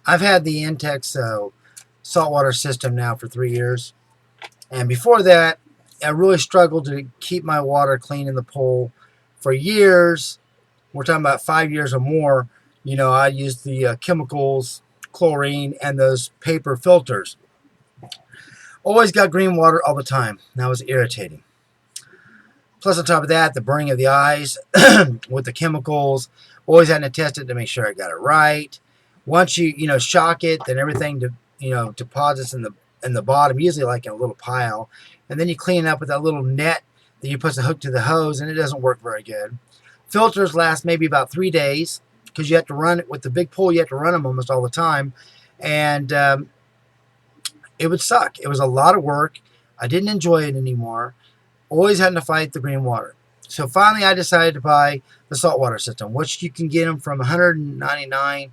I've had the Intex saltwater system now for 3 years. And before that, I really struggled to keep my water clean in the pool for years. We're talking about 5 years or more. I used the chemicals, chlorine, and those paper filters. Always got green water all the time. That was irritating. Plus, on top of that, the burning of the eyes with the chemicals. Always had to test it to make sure I got it right. Once you shock it, then everything deposits in the bottom, usually like in a little pile, and then you clean it up with that little net that you put the hook to the hose, and it doesn't work very good. Filters last maybe about 3 days because you have to run it with the big pool. You have to run them almost all the time, and it would suck. It was a lot of work. I didn't enjoy it anymore. Always having to fight the green water. So finally I decided to buy the saltwater system, which you can get them from 199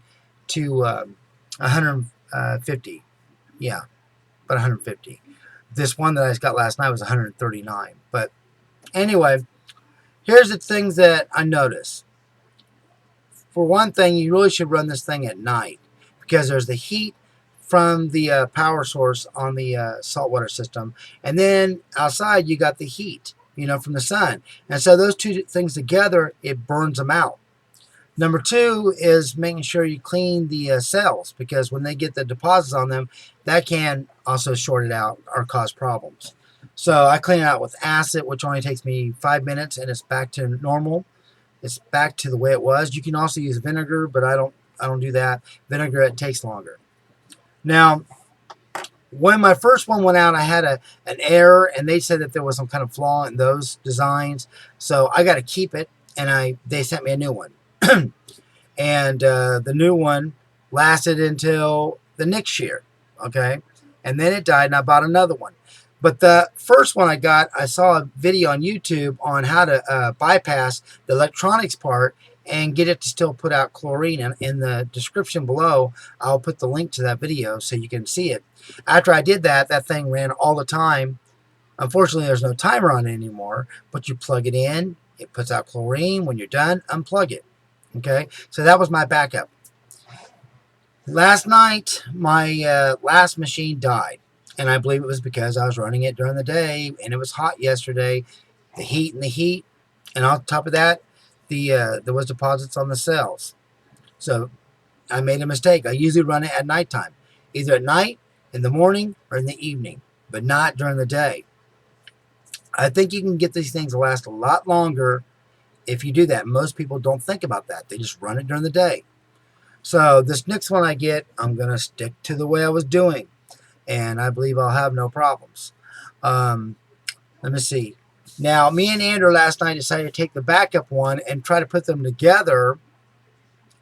to 150. Yeah, about 150. This one that I got last night was 139. But anyway, here's the things that I noticed. For one thing, you really should run this thing at night because there's the heat from the power source on the saltwater system, and then outside you got the heat, from the sun, and so those two things together, it burns them out. Number two is making sure you clean the cells, because when they get the deposits on them, that can also short it out or cause problems. So I clean it out with acid, which only takes me 5 minutes, and it's back to normal. It's back to the way it was. You can also use vinegar, but I don't do that. Vinegar, it takes longer. Now, when my first one went out, I had an error, and they said that there was some kind of flaw in those designs. So I got to keep it, and they sent me a new one. And the new one lasted until the next year, okay? And then it died, and I bought another one. But the first one I got, I saw a video on YouTube on how to bypass the electronics part and get it to still put out chlorine. And in the description below, I'll put the link to that video so you can see it. After I did that, that thing ran all the time. Unfortunately, there's no timer on it anymore, but you plug it in, it puts out chlorine. When you're done, unplug it. Okay, so that was my backup. Last night, my last machine died, and I believe it was because I was running it during the day, and it was hot yesterday. The heat, and on top of that, there was deposits on the cells. So I made a mistake. I usually run it at nighttime, either at night, in the morning, or in the evening, but not during the day. I think you can get these things to last a lot longer if you do that. Most people don't think about that. They just run it during the day. So this next one I get, I'm going to stick to the way I was doing, and I believe I'll have no problems. Let me see. Now, me and Andrew last night decided to take the backup one and try to put them together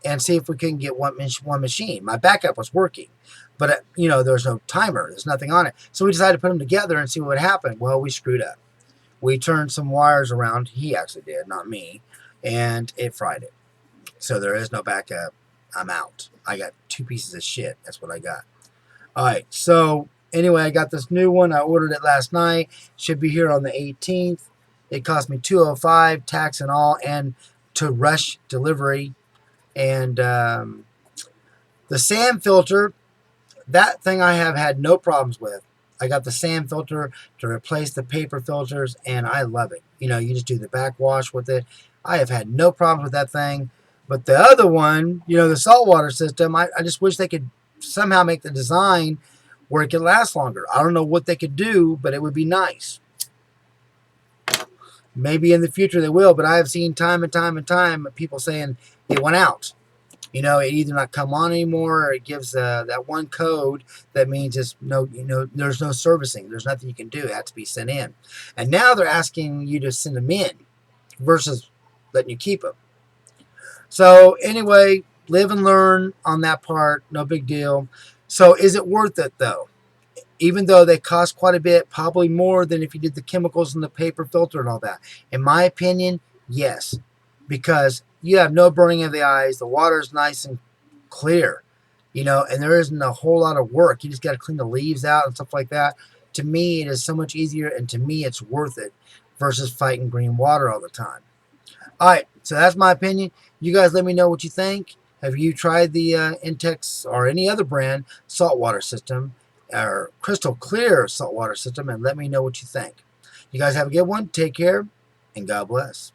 and see if we couldn't get one machine. My backup was working, but there's no timer. There's nothing on it. So we decided to put them together and see what would happen. Well, we screwed up. We turned some wires around. He actually did, not me, and it fried it. So there is no backup. I'm out. I got 2 pieces of shit. That's what I got. All right, so anyway, I got this new one. I ordered it last night. Should be here on the 18th. It cost me $205, tax and all, and to rush delivery. And the sand filter, that thing I have had no problems with. I got the sand filter to replace the paper filters, and I love it. You just do the backwash with it. I have had no problems with that thing. But the other one, the saltwater system, I just wish they could somehow make the design where it could last longer. I don't know what they could do, but it would be nice. Maybe in the future they will, but I have seen time and time and time people saying it went out. It either not come on anymore, or it gives that one code that means it's there's no servicing. There's nothing you can do. It has to be sent in. And now they're asking you to send them in versus letting you keep them. So anyway, live and learn on that part. No big deal. So is it worth it though? Even though they cost quite a bit, probably more than if you did the chemicals and the paper filter and all that. In my opinion, yes. Because you have no burning of the eyes. The water is nice and clear, and there isn't a whole lot of work. You just got to clean the leaves out and stuff like that. To me, it is so much easier, and to me, it's worth it versus fighting green water all the time. All right, so that's my opinion. You guys let me know what you think. Have you tried the Intex or any other brand saltwater system or crystal clear saltwater system? And let me know what you think. You guys have a good one. Take care, and God bless.